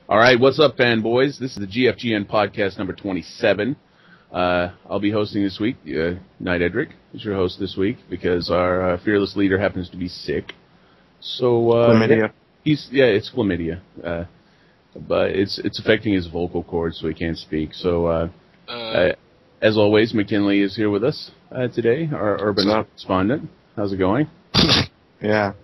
All right, what's up, fanboys? This is the GFGN podcast number 27. I'll be hosting this week. Knight Edric is your host this week because our fearless leader happens to be sick. So chlamydia. It's chlamydia, but it's affecting his vocal cords, so he can't speak. So as always, McKinley is here with us today, our urban correspondent. How's it going? Yeah.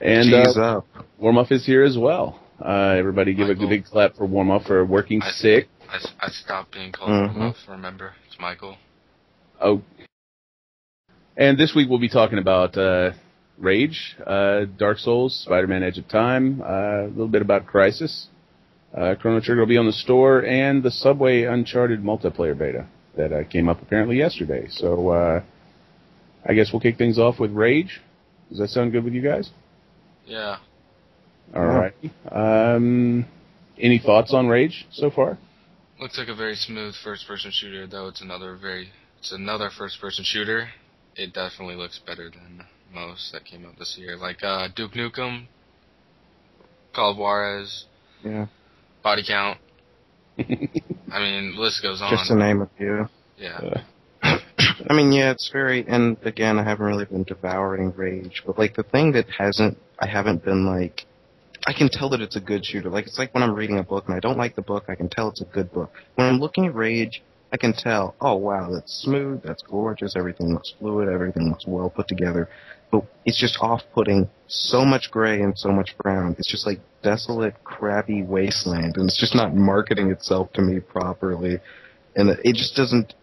And Cheese up. Warmuff is here as well. Everybody give Michael. a big clap for Warmuff for working sick. I stopped being called Warmuff, remember? It's Michael. Oh. And this week we'll be talking about Rage, Dark Souls, Spider-Man Edge of Time, a little bit about Crysis. Chrono Trigger will be on the store, and the Subway Uncharted multiplayer beta that came up apparently yesterday. So I guess we'll kick things off with Rage. Does that sound good with you guys? Yeah. All right. Any thoughts on Rage so far? Looks like a very smooth first-person shooter, though it's another first-person shooter. It definitely looks better than most that came out this year, like Duke Nukem, Call of Juarez, Body Count. I mean, the list goes on. Just to name a few. Yeah. I mean, yeah, it's very, and again, I haven't really been devouring Rage, but like the thing that I haven't been like, I can tell that it's a good shooter. Like, it's like when I'm reading a book and I don't like the book, I can tell it's a good book. When I'm looking at Rage, I can tell, oh wow, that's smooth, that's gorgeous, everything looks fluid, everything looks well put together. But it's just off-putting, so much gray and so much brown. It's just like desolate, crappy wasteland, and it's just not marketing itself to me properly. And it just doesn't,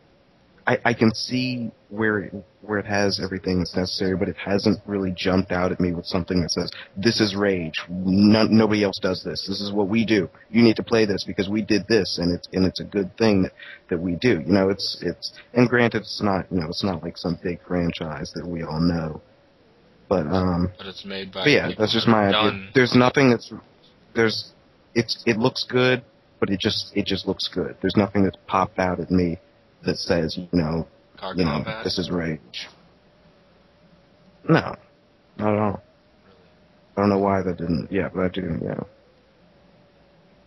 I can see where it has everything that's necessary, but it hasn't really jumped out at me with something that says, this is Rage. Nobody else does this. This is what we do. You need to play this because we did this, and it's a good thing that we do. You know, it's and granted, it's not like some big franchise that we all know, but it's made by. But yeah, that's just my idea. There's nothing it looks good, but it just looks good. There's nothing that's popped out at me that says, this is Rage. No, not at all. I don't know why that didn't. Yeah, but I do. Yeah.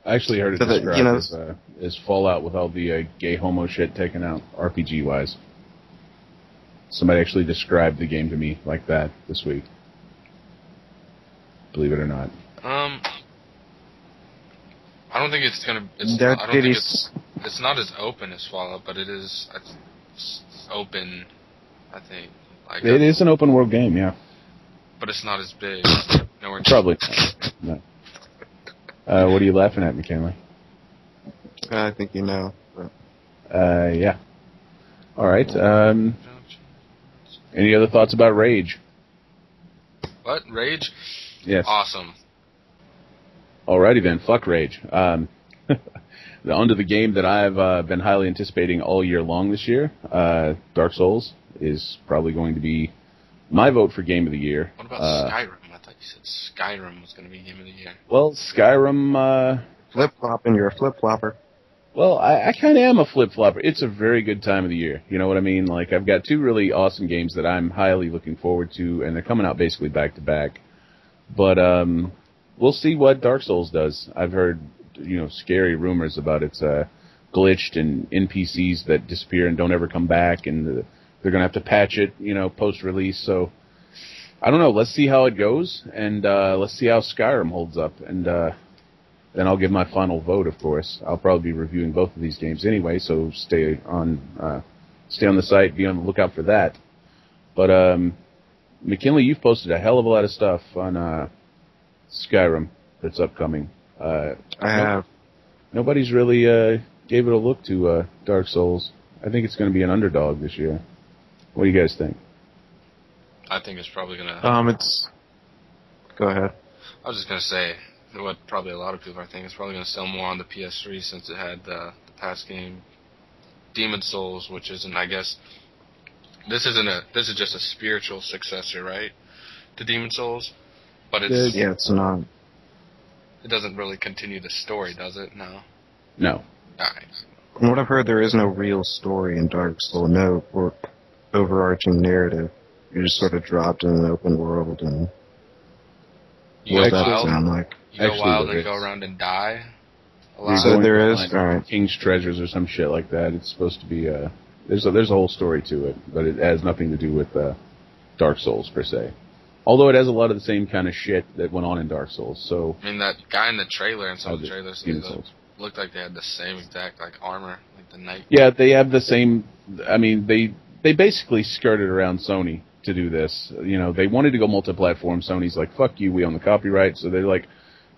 I actually heard it described as Fallout with all the gay homo shit taken out, RPG wise. Somebody actually described the game to me like that this week. Believe it or not. I don't think it's gonna. It's not as open as Fallout, but it is. It's open. I think. It is an open world game, yeah. But it's not as big. Probably. No. What are you laughing at, McKinley? I think you know. But. Yeah. All right. Any other thoughts about Rage? What? Rage? Yes. Awesome. Alrighty then, fuck Rage. Onto the game that I've been highly anticipating all year long this year. Dark Souls is probably going to be my vote for Game of the Year. What about Skyrim? I thought you said Skyrim was going to be Game of the Year. Well, Skyrim... Flip-flopping, you're a flip-flopper. Well, I kind of am a flip-flopper. It's a very good time of the year. You know what I mean? Like, I've got two really awesome games that I'm highly looking forward to, and they're coming out basically back-to-back. But, we'll see what Dark Souls does. I've heard, scary rumors about it's glitched and NPCs that disappear and don't ever come back, and they're going to have to patch it, post-release. So, I don't know. Let's see how it goes, and let's see how Skyrim holds up. And then I'll give my final vote, of course. I'll probably be reviewing both of these games anyway, so stay on the site, be on the lookout for that. But, McKinley, you've posted a hell of a lot of stuff on Skyrim that's upcoming. I have. Nobody's really gave it a look to Dark Souls. I think it's going to be an underdog this year. What do you guys think? I think it's probably going to... Go ahead. I was just going to say, what probably a lot of people are thinking, it's probably going to sell more on the PS3 since it had the past game, Demon Souls, which isn't, I guess... This is just a spiritual successor, right? To Demon Souls? But it's... Yeah, it's not. It doesn't really continue the story, does it? No. No. Alright. From what I've heard, there is no real story in Dark Souls, no overarching narrative. You're just sort of dropped in an open world, and You What go does that wild. sound like? You go Actually, wild there and go is. around and die. A You're lot. So going there to is? find Alright. King's Treasures or some shit like that. It's supposed to be there's a whole story to it, but it has nothing to do with Dark Souls per se. Although it has a lot of the same kind of shit that went on in Dark Souls. So I mean, that guy in the trailer and some of the the trailers Demon Souls. looked like they had the same exact like armor, like the knight. Yeah, they have the same. I mean, they basically skirted around Sony to do this. You know, they wanted to go multi-platform. Sony's like, fuck you, we own the copyright. So they're like,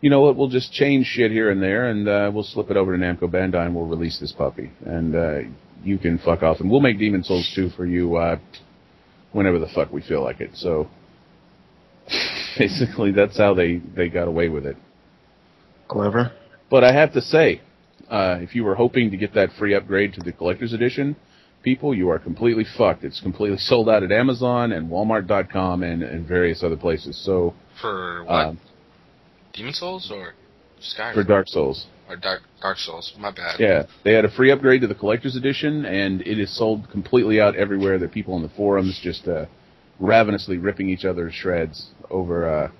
you know what, we'll just change shit here and there, and we'll slip it over to Namco Bandai, and we'll release this puppy. And you can fuck off, and we'll make Demon Souls 2 for you whenever the fuck we feel like it. So basically, that's how they got away with it. Clever. But I have to say, if you were hoping to get that free upgrade to the collector's edition, people, you are completely fucked. It's completely sold out at Amazon and Walmart.com and various other places. So For what? Demon Souls or Skyrim? for Dark Souls. Or Dark Souls. My bad. Yeah, they had a free upgrade to the collector's edition, and it is sold completely out everywhere. There are people on the forums just ravenously ripping each other to shreds over,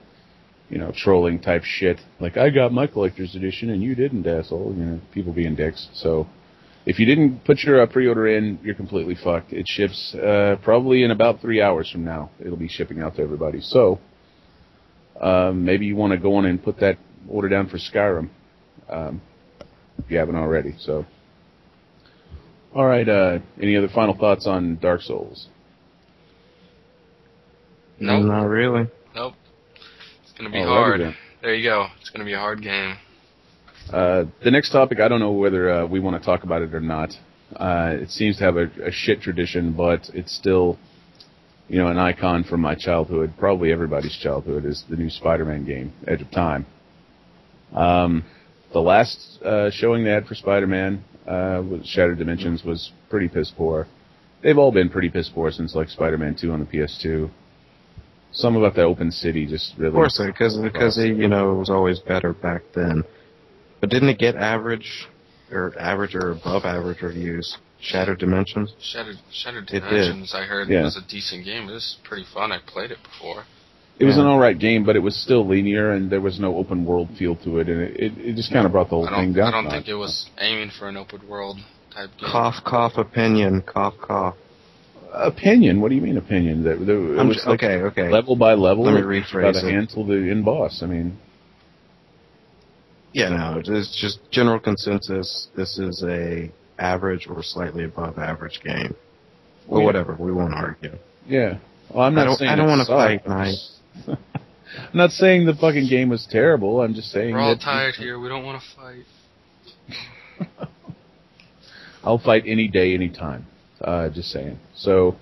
trolling type shit. Like, I got my collector's edition and you didn't, asshole. You know, people being dicks. So if you didn't put your pre-order in, you're completely fucked. It ships probably in about 3 hours from now. It'll be shipping out to everybody. So maybe you want to go on and put that order down for Skyrim if you haven't already. So, all right. Any other final thoughts on Dark Souls? Nope. Not really. Nope. It's gonna be Alrighty hard. then. There you go. It's gonna be a hard game. The next topic, I don't know whether we want to talk about it or not. It seems to have a shit tradition, but it's still, an icon from my childhood, probably everybody's childhood, is the new Spider-Man game, Edge of Time. The last showing they had for Spider-Man with Shattered Dimensions was pretty piss poor. They've all been pretty piss poor since like Spider-Man 2 on the PS2. Some about the open city just really... Of course, because it, it was always better back then. But didn't it get average or above average reviews? Shattered Dimensions? Shattered It Dimensions, I heard Yeah. it was a decent game. It was pretty fun. I played it before. It was Yeah. an alright game, but it was still linear, and there was no open world feel to it, and it just kind of brought the whole thing down. I don't think it was aiming for an open world type game. Cough, cough, opinion. Cough, cough. Opinion? What do you mean opinion? It was like okay. level by level. Let me by rephrase the it. hand till the end boss. I mean... Yeah, no, it's just general consensus. This is a average or slightly above average game. Or whatever. We won't argue. Yeah. Well, I'm not saying I don't want want to fight, Mike. I'm not saying the fucking game was terrible. I'm just saying We're all that tired here. We don't want to fight. I'll fight any day, any time. Just saying. So,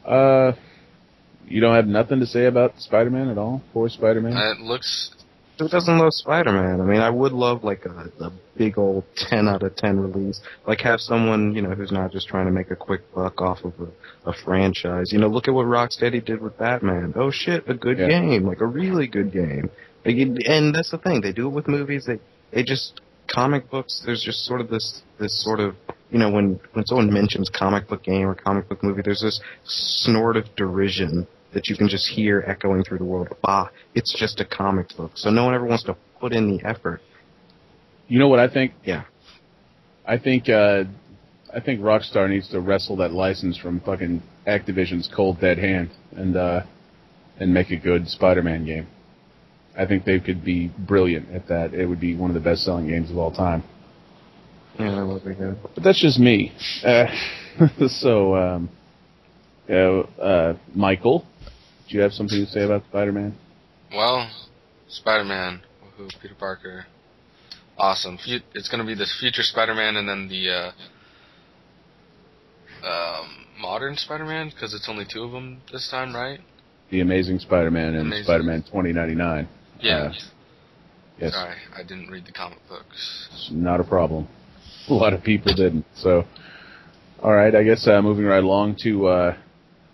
you don't have nothing to say about Spider-Man at all? Poor Spider-Man? It looks... Who doesn't love Spider-Man? I mean, I would love like a big old 10 out of 10 release. Like have someone, who's not just trying to make a quick buck off of a franchise. Look at what Rocksteady did with Batman. Oh shit, a good game. Like a really good game. And that's the thing. They do it with movies. They just, comic books, there's just sort of this sort of, when someone mentions comic book game or comic book movie, there's this snort of derision that you can just hear echoing through the world. It's just a comic book. So no one ever wants to put in the effort. You know what I think? Yeah. I think Rockstar needs to wrestle that license from fucking Activision's cold dead hand and make a good Spider-Man game. I think they could be brilliant at that. It would be one of the best-selling games of all time. Yeah, that would be good. But that's just me. Michael, do you have something to say about Spider-Man? Well, Spider-Man, woohoo, Peter Parker, awesome. It's going to be this future Spider-Man and then the modern Spider-Man, because it's only 2 of them this time, right? The Amazing Spider-Man and Spider-Man 2099. Yeah. Yes. Sorry, I didn't read the comic books. It's not a problem. A lot of people didn't. So, all right, I guess moving right along to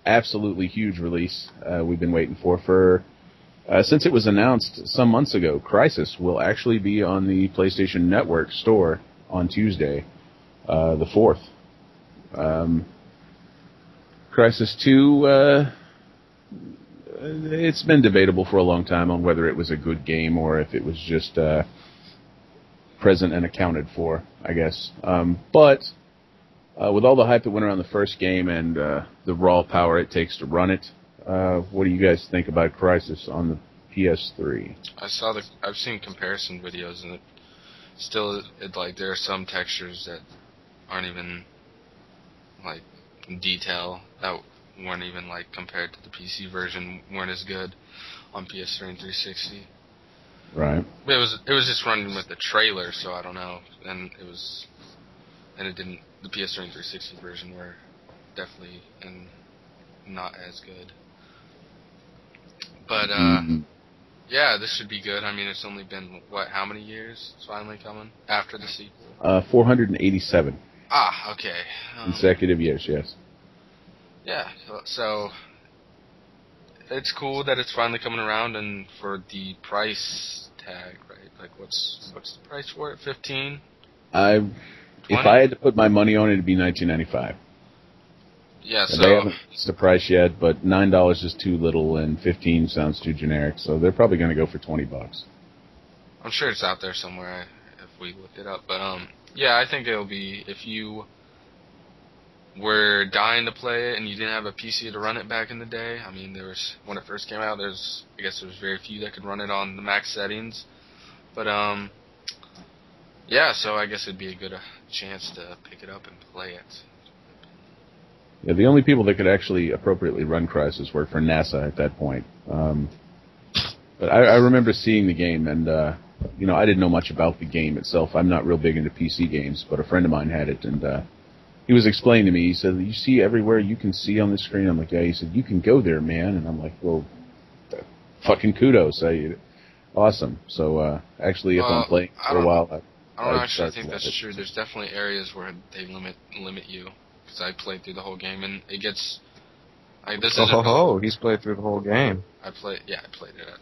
absolutely huge release we've been waiting for since it was announced some months ago. Crysis will actually be on the PlayStation Network store on Tuesday, the 4th. Crysis 2 it's been debatable for a long time on whether it was a good game or if it was just present and accounted for, I guess. But with all the hype that went around the first game and the raw power it takes to run it, what do you guys think about Crysis on the PS3? I've seen comparison videos, and there are some textures that aren't even like in detail that weren't even like compared to the PC version, weren't as good on PS3 and 360. Right. It was just running with the trailer, so I don't know. And it didn't. The PS3 and 360 version were definitely not as good. But yeah, this should be good. I mean, it's only been how many years? It's finally coming after the sequel. 487. Ah, okay. Consecutive years, yes. Yeah, so it's cool that it's finally coming around, and for the price tag, right? Like, what's the price for it? 15? If I had to put my money on it, it'd be $19.95. Yeah, so they haven't fixed the price yet, but $9 is too little, and 15 sounds too generic. So they're probably going to go for $20. I'm sure it's out there somewhere if we look it up. But yeah, I think it'll be, if you were dying to play it and you didn't have a PC to run it back in the day. I mean, when it first came out, I guess there was very few that could run it on the max settings. But yeah, so I guess it'd be a good chance to pick it up and play it. Yeah, the only people that could actually appropriately run Crysis worked for NASA at that point. But I remember seeing the game, and I didn't know much about the game itself. I'm not real big into PC games, but a friend of mine had it, and he was explaining to me. He said, "You see everywhere you can see on the screen." I'm like, "Yeah." He said, "You can go there, man." And I'm like, "Well, fucking kudos, awesome." So actually, if I'm playing for a while, I don't actually think that's true. There's definitely areas where they limit you. Because I played through the whole game, and it gets he's played through the whole game. I played it at a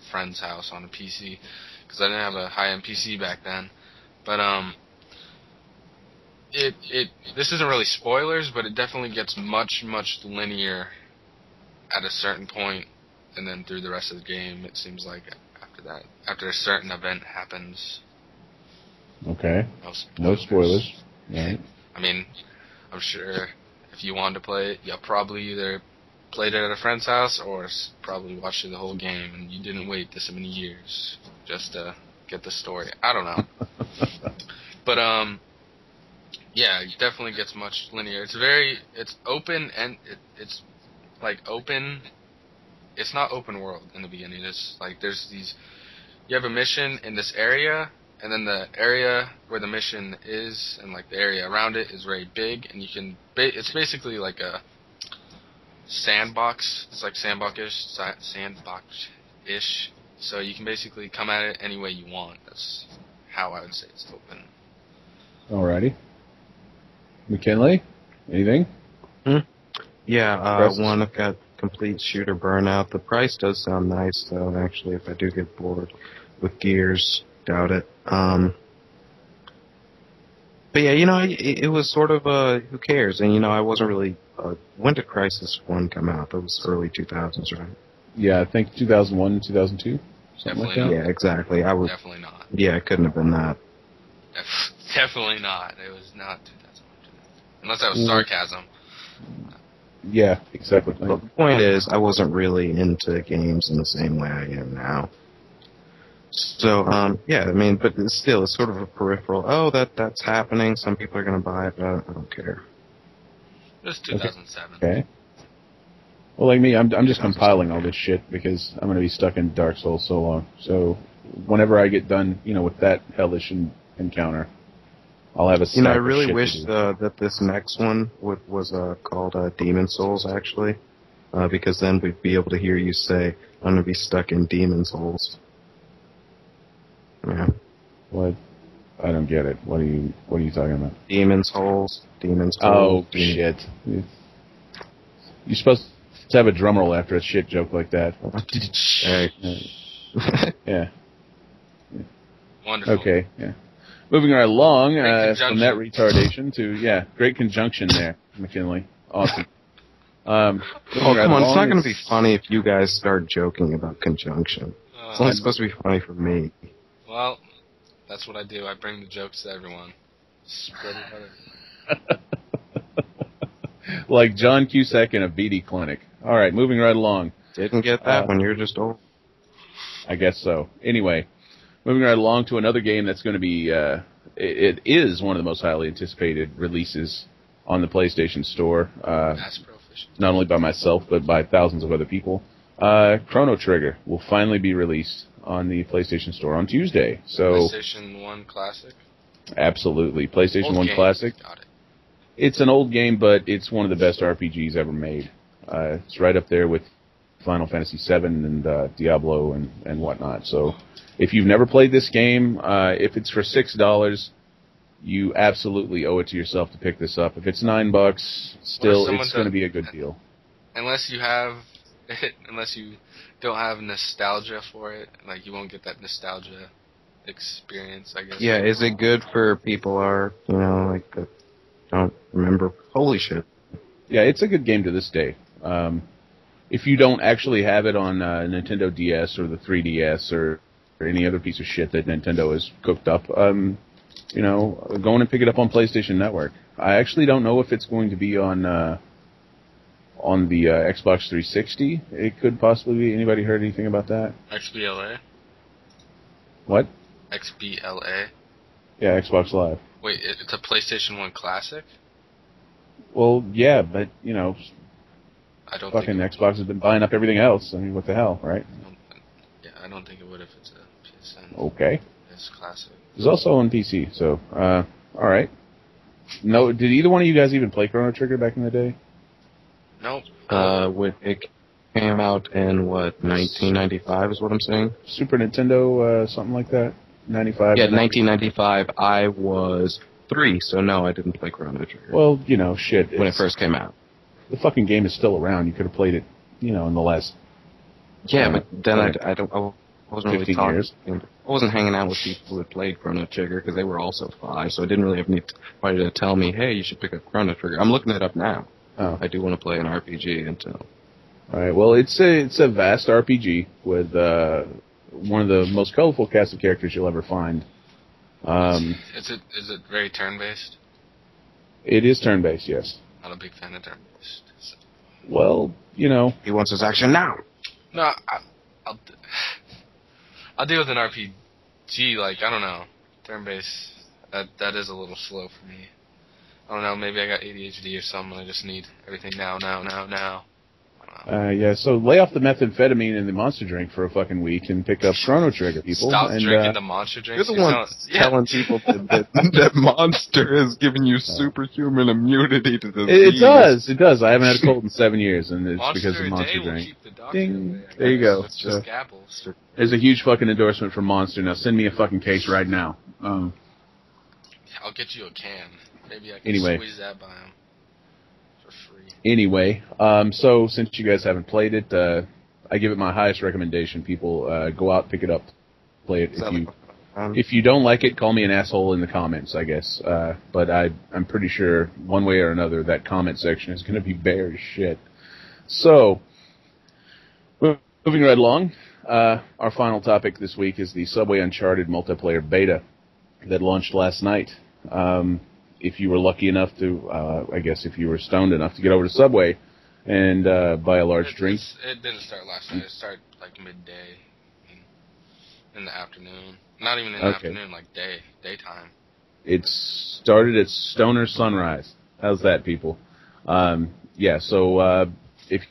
friend's house on a PC because I didn't have a high-end PC back then. But this isn't really spoilers, but it definitely gets much linear at a certain point, and then through the rest of the game, it seems like after a certain event happens. Okay. No spoilers. Right. I mean, I'm sure if you wanted to play it, you probably either played it at a friend's house or probably watched the whole game, and you didn't wait this many years just to get the story. I don't know. But yeah, it definitely gets much linear. It's open, and it's like open. It's not open world in the beginning. It's like you have a mission in this area, and then the area where the mission is and like the area around it is very big, and it's basically like a sandbox. It's like sandbox-ish. So you can basically come at it any way you want. That's how I would say it's open. Alrighty. McKinley, anything? Yeah, one, I've got complete shooter burnout. The price does sound nice, though, actually, if I do get bored with Gears. Doubt it. But yeah, it was sort of who cares? And I wasn't really. When did Crysis 1 come out? That was early 2000s, right? Yeah, I think 2001, 2002, something like that. Yeah, exactly. Definitely not. Yeah, it couldn't have been that. Definitely not. It was not 2001. Unless that was sarcasm. Yeah, exactly. But the point is, I wasn't really into games in the same way I am now. So, yeah, I mean, but it's sort of a peripheral, that's happening, some people are going to buy it, but I don't care. It was 2007. Okay. Well, like me, I'm just compiling all this shit because I'm going to be stuck in Dark Souls so long. So, whenever I get done, with that hellish encounter, I'll have a stack I of really shit wish to do. that this next one was called Demon Souls, actually, because then we'd be able to hear you say, I'm going to be stuck in Demon Souls. Yeah. What? I don't get it. What are you talking about? Demons holes. Oh, shit. You're supposed to have a drum roll after a shit joke like that. Yeah. Wonderful. Okay, yeah. Moving right along from conjunction. that retardation to, great conjunction there, McKinley. Awesome. Oh, come on, it's not going to be funny if you guys start joking about conjunction. It's only supposed to be funny for me. Well, that's what I do. I bring the jokes to everyone. Spread it out. Like John Cusack in a BD clinic. All right, moving right along. Didn't get that when you're just old. I guess so. Anyway, moving right along to another game that's going to be, it is one of the most highly anticipated releases on the PlayStation Store. Not only by myself, but by thousands of other people. Chrono Trigger will finally be released on the PlayStation Store on Tuesday. So PlayStation 1 Classic? Absolutely. PlayStation Old 1 game. Classic. Got it. It's an old game, but it's one of the best RPGs ever made. It's right up there with Final Fantasy VII and Diablo and whatnot. So if you've never played this game, if it's for $6, you absolutely owe it to yourself to pick this up. If it's $9, still, it's going to be a good deal. Unless you don't have nostalgia for it, like you won't get that nostalgia experience, I guess. Yeah, is it good for people that don't remember? Holy shit. Yeah, it's a good game to this day. If you don't actually have it on Nintendo DS or the 3DS or any other piece of shit that Nintendo has cooked up, go in and pick it up on PlayStation Network. I actually don't know if it's going to be on the Xbox 360. It could possibly be. Anybody heard anything about that? XBLA? What? XBLA? Yeah, Xbox Live. Wait, it's a PlayStation 1 Classic? Well, yeah, but, I don't fucking think Xbox has been buying up everything else. I mean, what the hell, right? I don't think it would if it's a PSN. Okay. It's Classic. It's also on PC, so, alright. No, did either one of you guys even play Chrono Trigger back in the day? Nope. When it came out in, 1995 is what I'm saying? Super Nintendo, something like that? 95? Yeah, 1995. I was 3, so no, I didn't play Chrono Trigger. Well, shit. When it first came out. The fucking game is still around. You could have played it, in the last... Yeah, but then I wasn't really talking. Years. I wasn't hanging out with people who had played Chrono Trigger because they were also 5, so I didn't really have anybody to tell me, hey, you should pick up Chrono Trigger. I'm looking it up now. Oh. I do want to play an RPG until... Alright, well, it's a vast RPG with one of the most colorful cast of characters you'll ever find. Is it very turn-based? It is turn-based, yes. Not a big fan of turn-based. So. Well, He wants his action now! No, I'll deal with an RPG, I don't know. Turn-based, that is a little slow for me. I don't know, maybe I got ADHD or something, I just need everything now. Yeah, so lay off the methamphetamine and the monster drink for a fucking week and pick up Chrono Trigger, people. Stop drinking the monster drink. You're the one telling people that Monster is giving you superhuman immunity to disease. It does. I haven't had a cold in 7 years, and it's Monster because of Monster drink. Keep the doctor Ding. away, There you go. It's just Gapples. There's a huge fucking endorsement for Monster. Now send me a fucking case right now. I'll get you a can. Maybe I can squeeze that by him. Anyway, so since you guys haven't played it, I give it my highest recommendation. People, go out, pick it up, play it. If you don't like it, call me an asshole in the comments, I guess. But I'm pretty sure, one way or another, that comment section is going to be bare as shit. So, moving right along, our final topic this week is the Subway Uncharted multiplayer beta that launched last night. If you were lucky enough to, I guess if you were stoned enough to get over to Subway and buy a large drink. It didn't start last night. It started midday, in the afternoon. Not even in the afternoon, daytime. It started at Stoner Sunrise. How's that, people? So if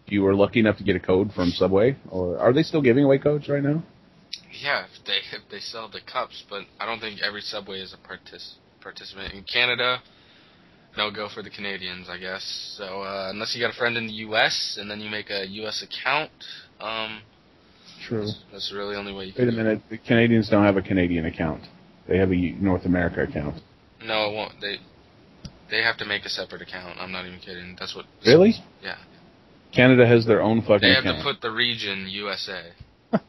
you were lucky enough to get a code from Subway, or are they still giving away codes right now? Yeah, if they sell the cups, but I don't think every Subway is a participant. In Canada, no go for the Canadians, I guess. So unless you got a friend in the U.S. and then you make a U.S. account, true. That's really the only way you can. Wait a minute, the Canadians don't have a Canadian account. They have a North America account. No, it won't. They have to make a separate account. I'm not even kidding. That's what. Really? Yeah. Canada has their own fucking account. They have to put the region USA. All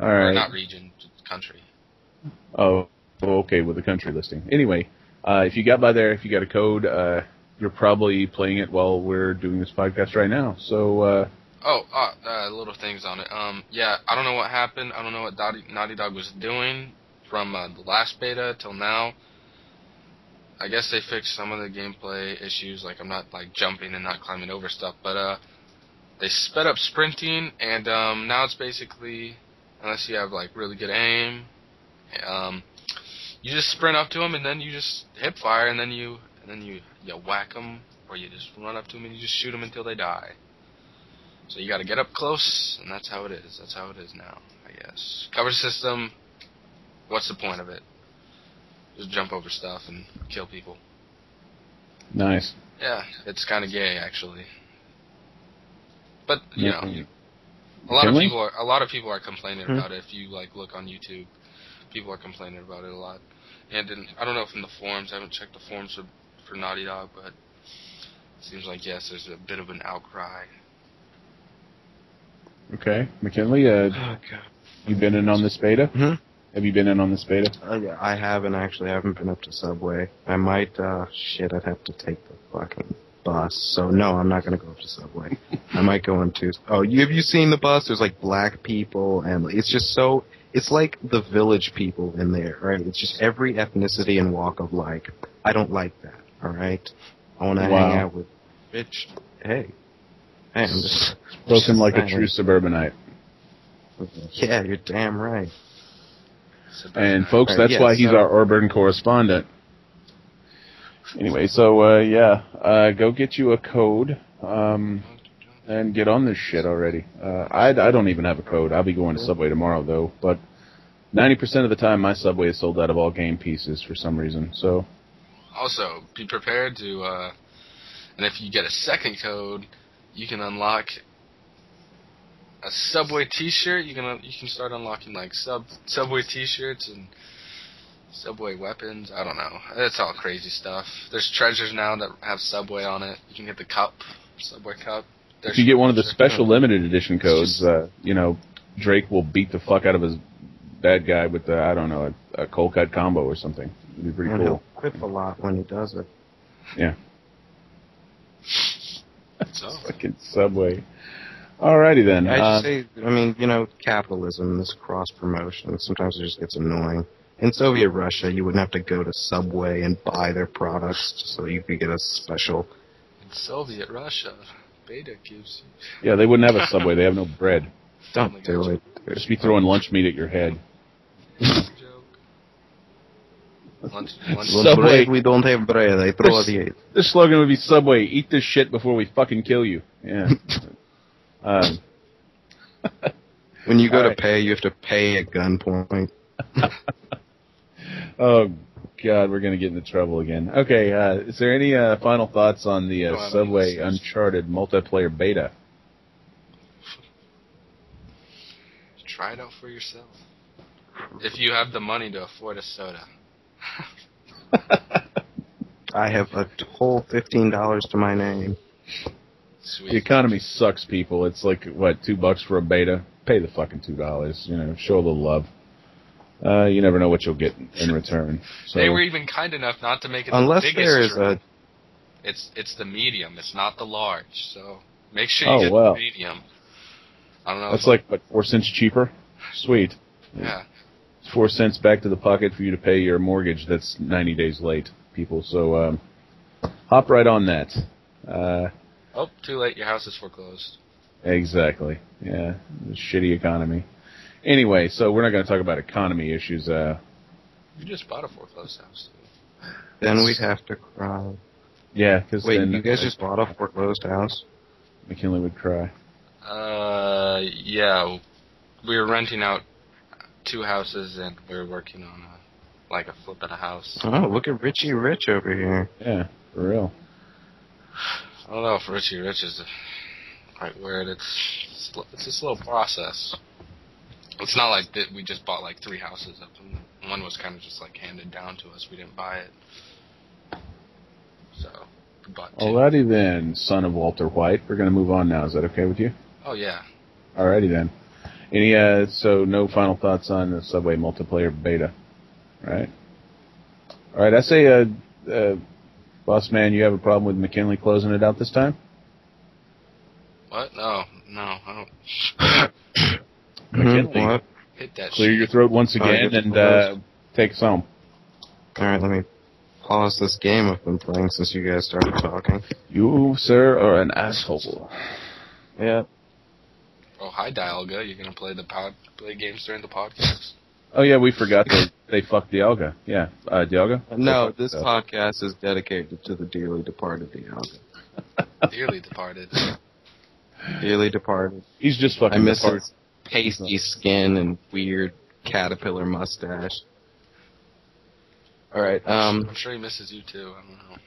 right. Or not region, country. Oh, okay, with the country listing. Anyway, if you got by there, if you got a code, you're probably playing it while we're doing this podcast right now. So, little things on it. Yeah, I don't know what happened. I don't know what Naughty Dog was doing from the last beta till now. I guess they fixed some of the gameplay issues, like I'm not like jumping and not climbing over stuff, but they sped up sprinting, and now it's basically, unless you have like really good aim, you just sprint up to them and then you just hip fire and then you whack them, or you just run up to them and you just shoot them until they die. So you got to get up close, and that's how it is. That's how it is now, I guess. Cover system. What's the point of it? Just jump over stuff and kill people. Nice. Yeah, it's kind of gay, actually. But you know, McKinley? a lot of people are complaining about it. If you like look on YouTube, people are complaining about it a lot. And I don't know if in the forums, I haven't checked the forums for Naughty Dog, but it seems like yes, there's a bit of an outcry. Okay, McKinley, you been in on this beta? Hmm? Have you been in on this beta? Yeah, I haven't actually. I haven't been up to Subway. I might, I'd have to take the fucking bus. So, no, I'm not going to go up to Subway. I might go into... Oh, have you seen the bus? There's, like, black people, and it's just so... It's like the village people in there, right? It's just every ethnicity and walk of life. I don't like that, all right? I want to hang out with rich... Hey, I'm just... Spoken like a true suburbanite. Yeah, you're damn right. And folks, that's why he's our urban correspondent. Anyway, so go get you a code and get on this shit already. I don't even have a code. I'll be going to Subway tomorrow though, but 90% of the time my Subway is sold out of all game pieces for some reason. So also be prepared to, and if you get a second code, you can unlock a Subway T-shirt. You can start unlocking like Subway T-shirts and Subway weapons. I don't know. It's all crazy stuff. There's treasures now that have Subway on it. You can get the cup, Subway cup. If you get one of the special limited edition codes, Drake will beat the fuck out of his bad guy with a cold cut combo or something. It'd be pretty cool. He'll quip a lot when he does it. Yeah. Fucking Subway. Alrighty then. I just say, capitalism, this cross-promotion, sometimes it just gets annoying. In Soviet Russia, you wouldn't have to go to Subway and buy their products just so you could get a special... In Soviet Russia, Beta gives you... Yeah, they wouldn't have a Subway. They have no bread. Don't do it. Just be throwing lunch meat at your head. Lunch. Subway. We don't have bread. I throw it. The slogan would be Subway, eat this shit before we fucking kill you. Yeah. When you go to pay, you have to pay at gunpoint. Oh, God, we're going to get into trouble again. Okay, is there any final thoughts on the Subway Uncharted multiplayer beta? Try it out for yourself. If you have the money to afford a soda. I have a whole $15 to my name. Sweet. The economy sucks, people. It's like, what, $2 for a beta? Pay the fucking $2. Show a little love. You never know what you'll get in return. So, they were even kind enough not to make it unless the biggest there is drink. It's the medium. It's not the large. So make sure you get the medium. I don't know. That's like, what, 4 cents cheaper? Sweet. Yeah. 4 cents back to the pocket for you to pay your mortgage that's 90 days late, people. So hop right on that. Too late. Your house is foreclosed. Exactly. Yeah. Shitty economy. Anyway, so we're not going to talk about economy issues. You just bought a foreclosed house. Then we'd have to cry. Yeah, because wait, you guys just bought a foreclosed house? McKinley would cry. Yeah. We were renting out 2 houses, and we were working on a flip at a house. Oh, look at Richie Rich over here. Yeah, for real. I don't know if Richie Rich is the right word. It's a slow process. It's not like that we just bought 3 houses up, and one was kind of just handed down to us. We didn't buy it. So, we bought 2. Alrighty then, son of Walter White. We're going to move on now. Is that okay with you? Oh, yeah. Alrighty then. So no final thoughts on the Subway multiplayer beta, right? Alright, I say, Boss man, you have a problem with McKinley closing it out this time? What? No, I don't. McKinley, What? Hit that clear shit. your throat once Oh, again you're and take us home. Alright, let me pause this game I've been playing since you guys started talking. You, sir, are an asshole. Yeah. Oh, hi, Dialga. You're gonna play games during the podcast? Oh, yeah, we forgot they fucked Dialga. Yeah, Dialga? No, this podcast is dedicated to the dearly departed Dialga. Dearly departed. Dearly departed. He's just fucking I miss departed. his pasty skin and weird caterpillar mustache. Alright, I'm sure he misses you too. I don't know.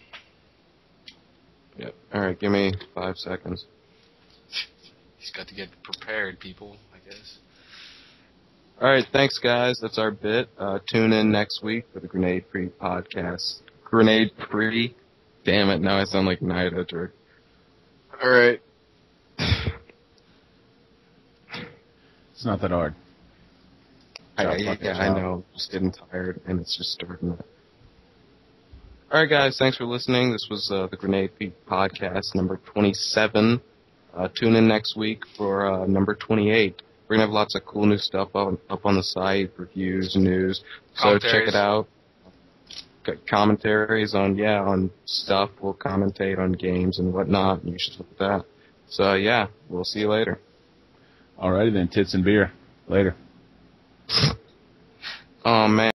Yep. Alright, give me 5 seconds. He's got to get prepared, people, I guess. Alright, thanks guys. That's our bit. Tune in next week for the Grenade Free podcast. Grenade Free? Damn it, now I sound like Night Editor. Alright. It's not that hard. I know. Just getting tired, and it's just starting to... Alright guys, thanks for listening. This was the Grenade Free podcast, number 27. Tune in next week for number 28. We're going to have lots of cool new stuff up on the site, reviews, news. So check it out. Got commentaries on stuff. We'll commentate on games and whatnot. You should look at that. So, yeah, we'll see you later. Alrighty then, tits and beer. Later. Oh, man.